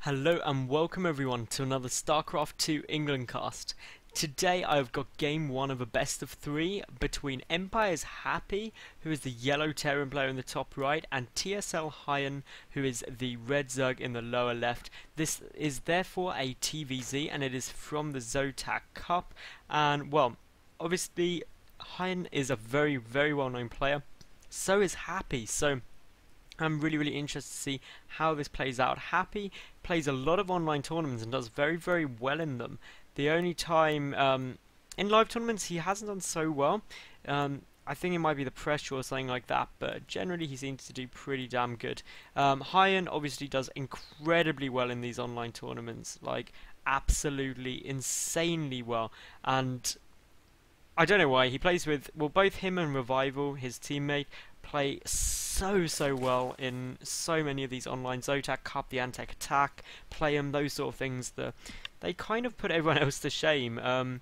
Hello and welcome everyone to another StarCraft 2 England cast. Today I've got game 1 of a best of 3 between EmpireHappy, who is the yellow Terran player in the top right, and TSLHyuN, who is the red Zerg in the lower left. This is therefore a TVZ and it is from the Zotac Cup, and well, obviously HyuN is a very well known player, so is Happy, so I'm really interested to see how this plays out. Happy plays a lot of online tournaments and does very well in them. The only time in live tournaments he hasn't done so well. I think it might be the pressure or something like that, but generally he seems to do pretty damn good. HyuN obviously does incredibly well in these online tournaments, like absolutely insanely well, and I don't know why. He plays with, well, both him and Revival, his teammate, play so well in so many of these online Zotac Cup, the Antec Attack, play 'em, those sort of things. They kind of put everyone else to shame,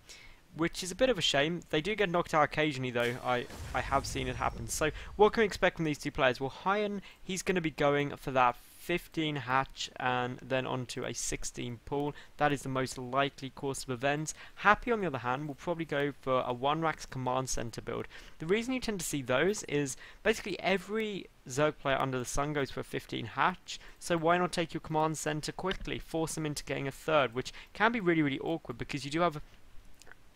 which is a bit of a shame. They do get knocked out occasionally, though. I have seen it happen. So what can we expect from these two players? Well, HyuN, he's going to be going for that 15 hatch and then onto a 16 pool. That is the most likely course of events. Happy, on the other hand, will probably go for a 1-Rax command center build. The reason you tend to see those is basically every Zerg player under the sun goes for a 15 hatch, so why not take your command center quickly, force them into getting a third, which can be really awkward because you do have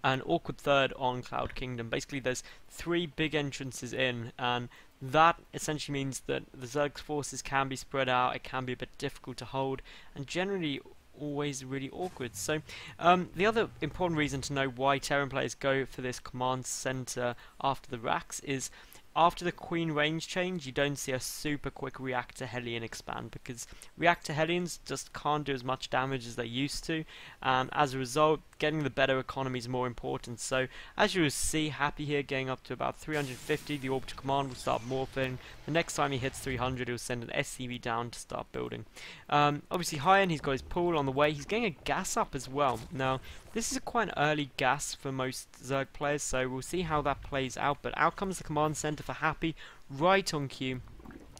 an awkward third on Cloud Kingdom. Basically there's 3 big entrances in, and that essentially means that the Zerg's forces can be spread out, it can be a bit difficult to hold, and generally always really awkward. So the other important reason to know why Terran players go for this command center after the Rax is after the Queen range change, you don't see a super quick Reactor Hellion expand, because Reactor Hellions just can't do as much damage as they used to, and as a result, getting the better economy is more important. So as you will see, Happy here getting up to about 350, the Orbital Command will start morphing. The next time he hits 300, he'll send an SCV down to start building. Obviously HyuN, he's got his pool on the way, he's getting a gas up as well. Now, this is quite an early gas for most Zerg players, so we'll see how that plays out, but out comes the command center for Happy, right on cue.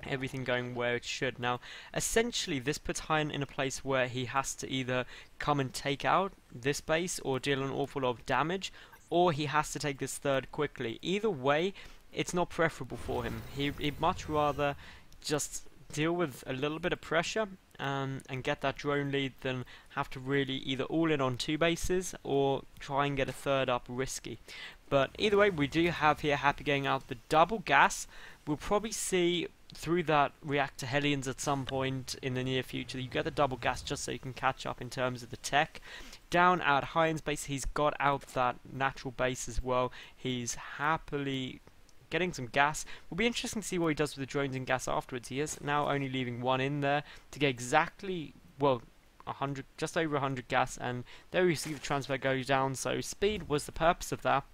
Everything going where it should. Now, essentially, this puts HyuN in a place where he has to either come and take out this base or deal an awful lot of damage, or he has to take this third quickly. Either way, it's not preferable for him. He'd much rather just deal with a little bit of pressure and get that drone lead than have to really either all in on 2 bases or try and get a third up risky. But either way, we do have here Happy getting out the double gas. We'll probably see through that Reactor Hellions at some point in the near future. You get the double gas just so you can catch up in terms of the tech. Down at HyuN's base, he's got out that natural base as well. He's happily getting some gas. Will be interesting to see what he does with the drones and gas afterwards. He is now only leaving 1 in there to get exactly, well, 100, just over 100 gas, and there we see the transfer goes down. So speed was the purpose of that.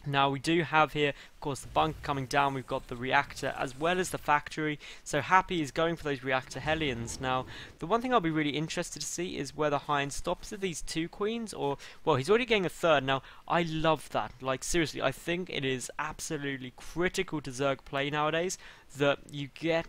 Now we do have here, of course, the bunker coming down. We've got the reactor as well as the factory. So Happy is going for those Reactor Hellions. Now, the one thing I'll be really interested to see is whether HyuN stops at these 2 queens, or, well, he's already getting a third. Now, I love that. Like, seriously, I think it is absolutely critical to Zerg play nowadays that you get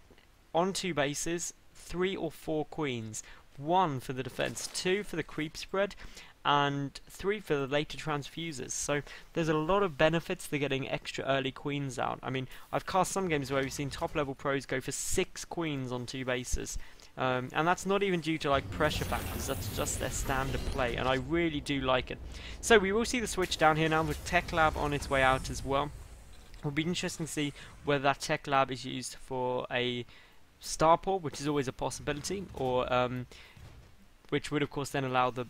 on 2 bases, 3 or 4 queens. 1 for the defense, 2 for the creep spread, and 3 for the later transfusers. So there's a lot of benefits to getting extra early queens out. I mean, I've cast some games where we've seen top level pros go for 6 queens on 2 bases, and that's not even due to like pressure factors, that's just their standard play, and I really do like it. So we will see the switch down here now with Tech Lab on its way out as well. It'll be interesting to see whether that Tech Lab is used for a starport, which is always a possibility, or which would of course then allow the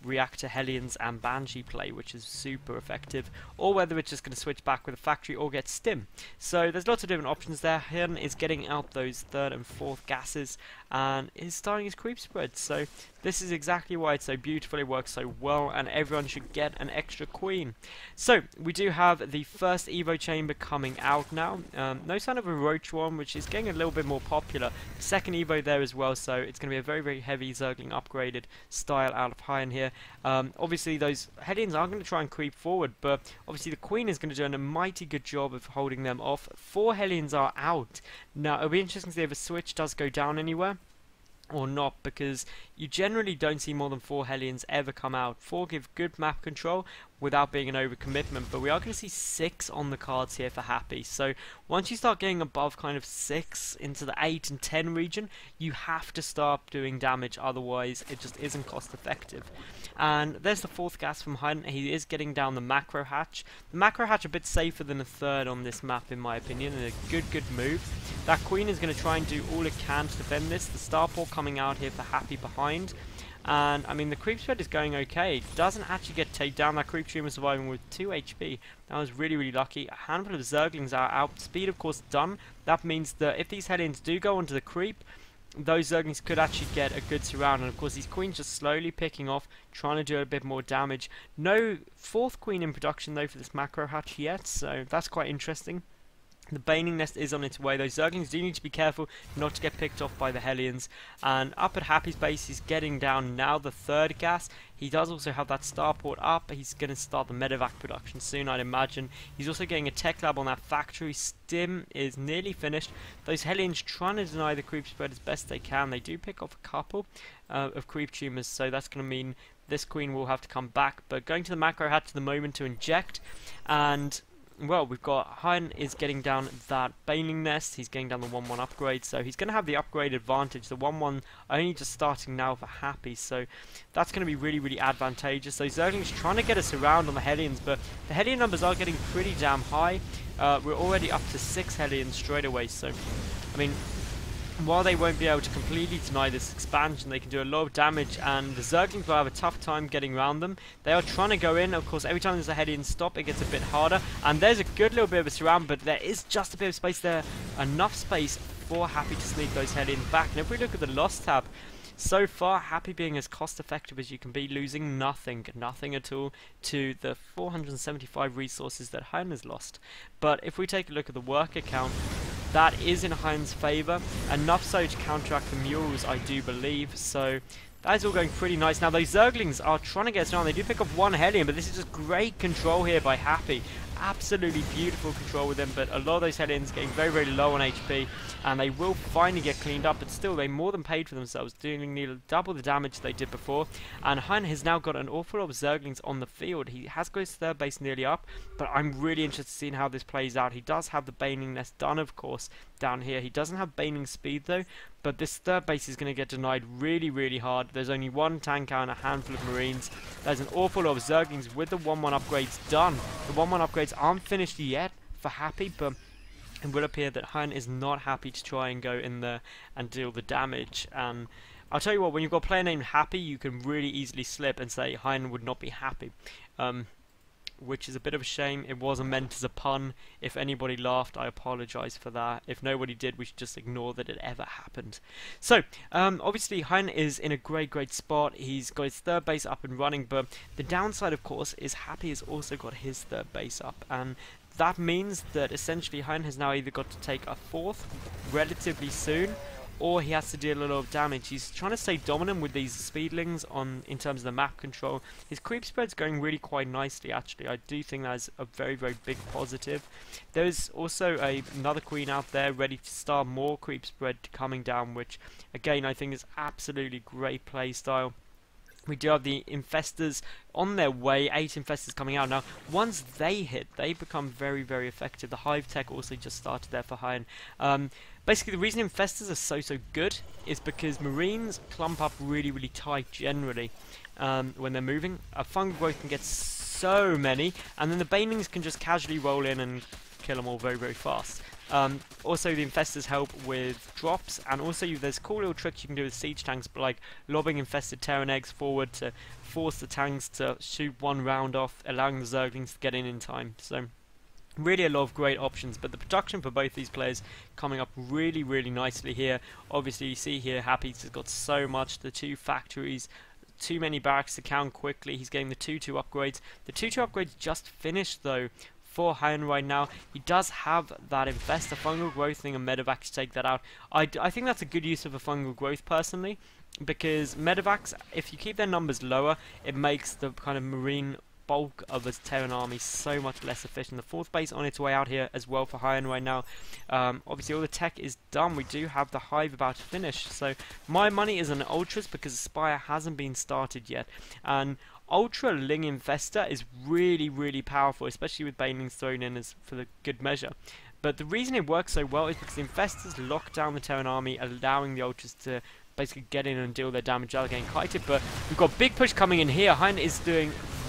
Reactor Hellions and Banshee play, which is super effective, or whether it's just going to switch back with a factory or get stim. So there's lots of different options there. HyuN is getting out those 3rd and 4th gases and is starting his creep spread. So this is exactly why it's so beautiful, it works so well, and everyone should get an extra queen. So we do have the first Evo chamber coming out now. No sign of a Roach one, which is getting a little bit more popular. Second Evo there as well, so it's going to be a very heavy Zergling upgraded style out of HyuN here. Obviously those Hellions are going to try and creep forward, but obviously the Queen is going to do a mighty good job of holding them off. 4 Hellions are out. Now it'll be interesting to see if a switch does go down anywhere. or not, because you generally don't see more than 4 Hellions ever come out. 4 give good map control without being an overcommitment, but we are going to see 6 on the cards here for Happy. So once you start getting above kind of 6 into the 8 and 10 region, you have to start doing damage, otherwise it just isn't cost effective. And there's the 4th gas from HyuN. He is getting down the macro hatch. The macro hatch a bit safer than a 3rd on this map in my opinion, and a good move. That queen is going to try and do all it can to defend this. The starport coming out here for Happy behind. And I mean, the creep spread is going okay. It doesn't actually get taken down. That creep stream is surviving with 2 HP. That was really lucky. A handful of Zerglings are out. Speed, of course, done. That means that if these Hellions do go onto the creep, those Zerglings could actually get a good surround. And of course, these queens just slowly picking off, trying to do a bit more damage. No 4th queen in production though for this macro hatch yet, so that's quite interesting. The Baning Nest is on its way. Those Zerglings do need to be careful not to get picked off by the Hellions. And up at Happy's base, he's getting down now the 3rd gas. He does also have that starport up. He's going to start the medevac production soon, I'd imagine. He's also getting a tech lab on that factory. Stim is nearly finished. Those Hellions trying to deny the creep spread as best they can. They do pick off a couple of creep tumors, so that's going to mean this queen will have to come back. But going to the macro hatch at the moment to inject, and well, we've got HyuN is getting down that Baning Nest. He's getting down the 1-1 upgrade, so he's going to have the upgrade advantage. The 1-1 only just starting now for Happy, so that's going to be really advantageous. Those Zerglings trying to get us around on the Hellions, but the Hellion numbers are getting pretty damn high. We're already up to 6 Hellions straight away, so I mean, while they won't be able to completely deny this expansion, they can do a lot of damage, and the Zerglings will have a tough time getting around them. They are trying to go in. Of course, every time there's a Hellion stop, it gets a bit harder, and there's a good little bit of a surround, but there is just a bit of space there, enough space for Happy to sneak those Hellions back. And if we look at the loss tab, so far, Happy being as cost effective as you can be, losing nothing at all to the 475 resources that HyuN has lost. But if we take a look at the worker count, that is in HyuN's favour, enough so to counteract the mules, I do believe, so that is all going pretty nice. Now those Zerglings are trying to get us down. They do pick up 1 Hellion, but this is just great control here by Happy. Absolutely beautiful control with them, but a lot of those Hellions getting very low on HP, and they will finally get cleaned up, but still they more than paid for themselves, doing nearly double the damage they did before. And HyuN has now got an awful lot of Zerglings on the field. He has got his 3rd base nearly up, but I'm really interested in seeing how this plays out. He does have the Baning Nest done, of course, down here. He doesn't have Baning speed though, but this 3rd base is going to get denied really hard. There's only 1 tanker and a handful of Marines. There's an awful lot of Zerglings with the 1-1 upgrades done. The 1-1 upgrades aren't finished yet for Happy, but it will appear that HyuN is not happy to try and go in there and deal the damage. And I'll tell you what, when you've got a player named Happy, you can really easily slip and say HyuN would not be happy. Which is a bit of a shame. It wasn't meant as a pun. If anybody laughed, I apologise for that. If nobody did, we should just ignore that it ever happened. So, obviously, HyuN is in a great spot. He's got his 3rd base up and running, but the downside, of course, is Happy has also got his 3rd base up, and that means that essentially HyuN has now either got to take a 4th relatively soon, or he has to deal a lot of damage. He's trying to stay dominant with these speedlings in terms of the map control. His creep spread's going really quite nicely, actually. I do think that is a very big positive. There's also another queen out there ready to start more creep spread coming down, which again I think is absolutely great play style. We do have the infestors on their way, 8 infestors coming out. Now, once they hit, they become very effective. The hive tech also just started there for HyuN. Basically, the reason infestors are so good is because Marines clump up really tight generally when they're moving. A fungal growth can get so many, and then the banelings can just casually roll in and kill them all very fast. Also, the infestors help with drops, and also there's cool little tricks you can do with siege tanks, like lobbing infested Terran eggs forward to force the tanks to shoot 1 round off, allowing the Zerglings to get in time. So really a lot of great options, but the production for both these players coming up really nicely here. Obviously, you see here Happy's has got so much, the 2 factories, too many barracks to count quickly. He's getting the 2-2 upgrades. The 2-2 upgrades just finished though for HyuN right now. He does have that infest, a fungal growth thing, and medevacs to take that out. I think that's a good use of a fungal growth personally, because medevacs, if you keep their numbers lower, it makes the kind of marine bulk of his Terran army so much less efficient. The 4th base on its way out here as well for HyuN right now. Obviously all the tech is done. We do have the hive about to finish, so my money is on Ultras because Spire hasn't been started yet, and Ultra Ling Infestor is really powerful, especially with Banelings thrown in as for the good measure. But the reason it works so well is because the Infestors lock down the Terran army, allowing the Ultras to basically get in and deal their damage without getting kited. But we've got a big push coming in here. HyuN is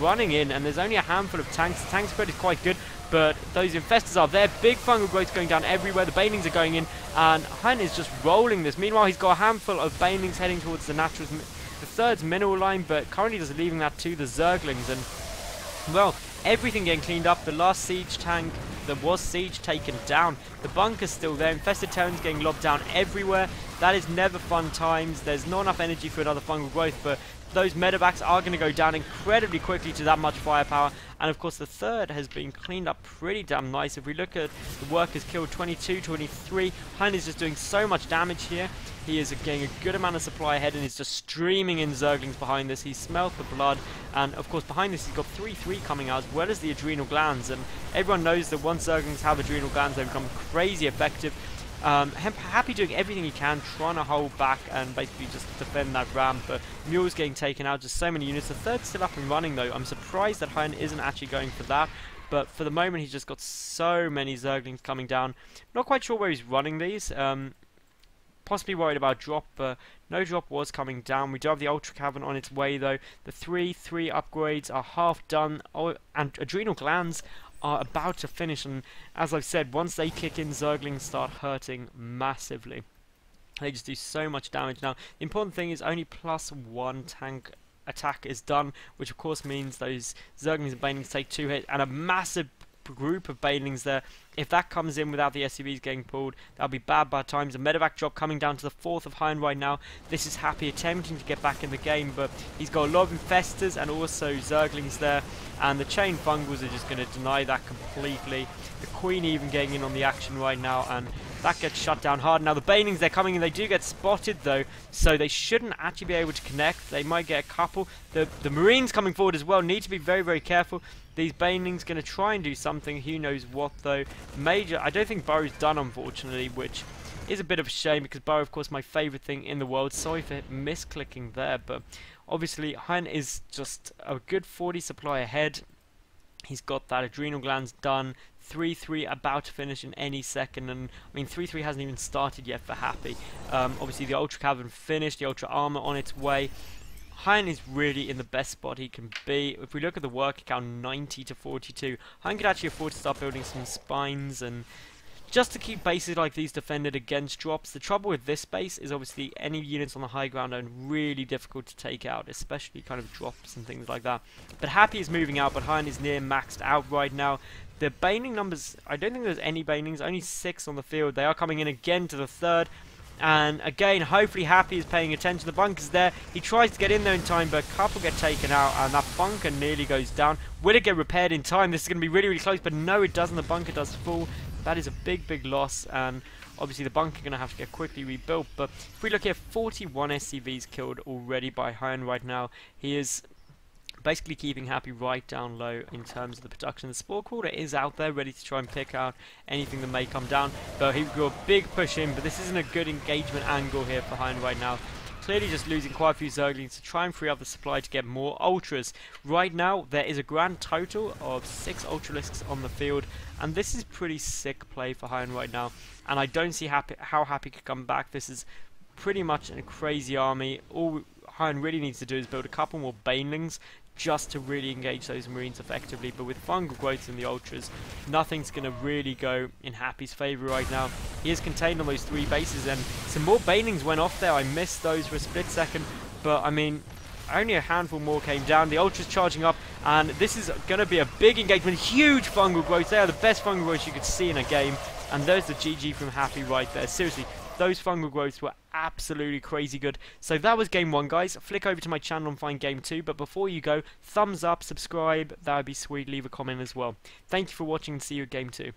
running in, and there's only a handful of tanks. The tank spread is quite good, but those Infestors are there. Big fungal growth going down everywhere. The Banelings are going in, and HyuN is just rolling this. Meanwhile, he's got a handful of Banelings heading towards the Naturals, the 3rd's mineral line, but currently just leaving that to the Zerglings. And, well, everything getting cleaned up. The last siege tank that was siege taken down. The bunker's still there. Infested Terrans getting lobbed down everywhere. That is never fun times. There's not enough energy for another fungal growth, but those medevacs are going to go down incredibly quickly to that much firepower. And of course the 3rd has been cleaned up pretty damn nice. If we look at the workers killed, 22, 23, HyuN is just doing so much damage here. He is getting a good amount of supply ahead and is just streaming in Zerglings behind this. He smelt the blood, and of course behind this he's got 3-3 coming out, as well as the adrenal glands. And everyone knows that once Zerglings have adrenal glands, they become crazy effective. Happy doing everything he can, trying to hold back and basically just defend that ramp, but Mule's getting taken out, just so many units. The 3rd's still up and running though. I'm surprised that HyuN isn't actually going for that, but for the moment he's just got so many Zerglings coming down. Not quite sure where he's running these. Possibly worried about drop, but no drop was coming down. We do have the Ultra Cavern on its way though. The 3-3 upgrades are half done, and adrenal glands are about to finish, and as I've said, once they kick in, Zerglings start hurting massively. They just do so much damage. Now, the important thing is only +1 tank attack is done, which of course means those Zerglings and Banelings take 2 hits, and a massive group of Banelings there. If that comes in without the SCVs getting pulled, that'll be bad times. A medevac drop coming down to the 4th of HyuN right now. This is Happy attempting to get back in the game, but he's got a lot of Infestors and also Zerglings there, and the chain fungals are just going to deny that completely. The Queen even getting in on the action right now, and that gets shut down hard. Now the Banelings, they're coming in. They do get spotted though, so they shouldn't actually be able to connect. They might get a couple. The Marines coming forward as well need to be very careful. These Banelings going to try and do something. Who knows what though. Major. I don't think Burrow's done, unfortunately, which is a bit of a shame because Burrow, of course, my favourite thing in the world. Sorry for misclicking there, but obviously HyuN is just a good 40 supply ahead. He's got that adrenal glands done. 3-3 about to finish in any second, and I mean 3-3 hasn't even started yet for Happy. Obviously the Ultra Cavern finished, the Ultra Armor on its way. HyuN is really in the best spot he can be. If we look at the work count, 90 to 42, HyuN could actually afford to start building some spines and just to keep bases like these defended against drops. The trouble with this base is obviously any units on the high ground are really difficult to take out, especially kind of drops and things like that. But Happy is moving out, but HyuN is near maxed out right now. The Baneling numbers, I don't think there's any Banelings, only 6 on the field. They are coming in again to the 3rd. And again, hopefully Happy is paying attention. The bunker's there. He tries to get in there in time, but a couple get taken out, and that bunker nearly goes down. Will it get repaired in time? This is going to be really close, but no, it doesn't. The bunker does fall. That is a big loss, and obviously the bunker going to have to get quickly rebuilt. But if we look here, 41 SCVs killed already by HyuN right now. He is basically keeping Happy right down low in terms of the production. The Spore Crawler is out there ready to try and pick out anything that may come down, but he's got a big push in, but this isn't a good engagement angle here for HyuN right now. Clearly just losing quite a few Zerglings to try and free up the supply to get more Ultras. Right now there is a grand total of 6 Ultralisks on the field, and this is pretty sick play for HyuN right now, and I don't see how Happy could come back. This is pretty much a crazy army. All HyuN really needs to do is build a couple more Banelings just to really engage those Marines effectively, but with fungal growth in the Ultras, nothing's going to really go in Happy's favour right now. He is contained on those 3 bases, and some more Banelings went off there. I missed those for a split second, but I mean, only a handful more came down. The Ultras charging up, and this is going to be a big engagement. Huge fungal growth. They are the best fungal growth you could see in a game, and there's the GG from Happy right there. Seriously, those fungal growths were absolutely crazy good. So that was game 1, guys. Flick over to my channel and find game 2, but before you go, thumbs up, subscribe, that would be sweet, leave a comment as well. Thank you for watching, and see you at game 2.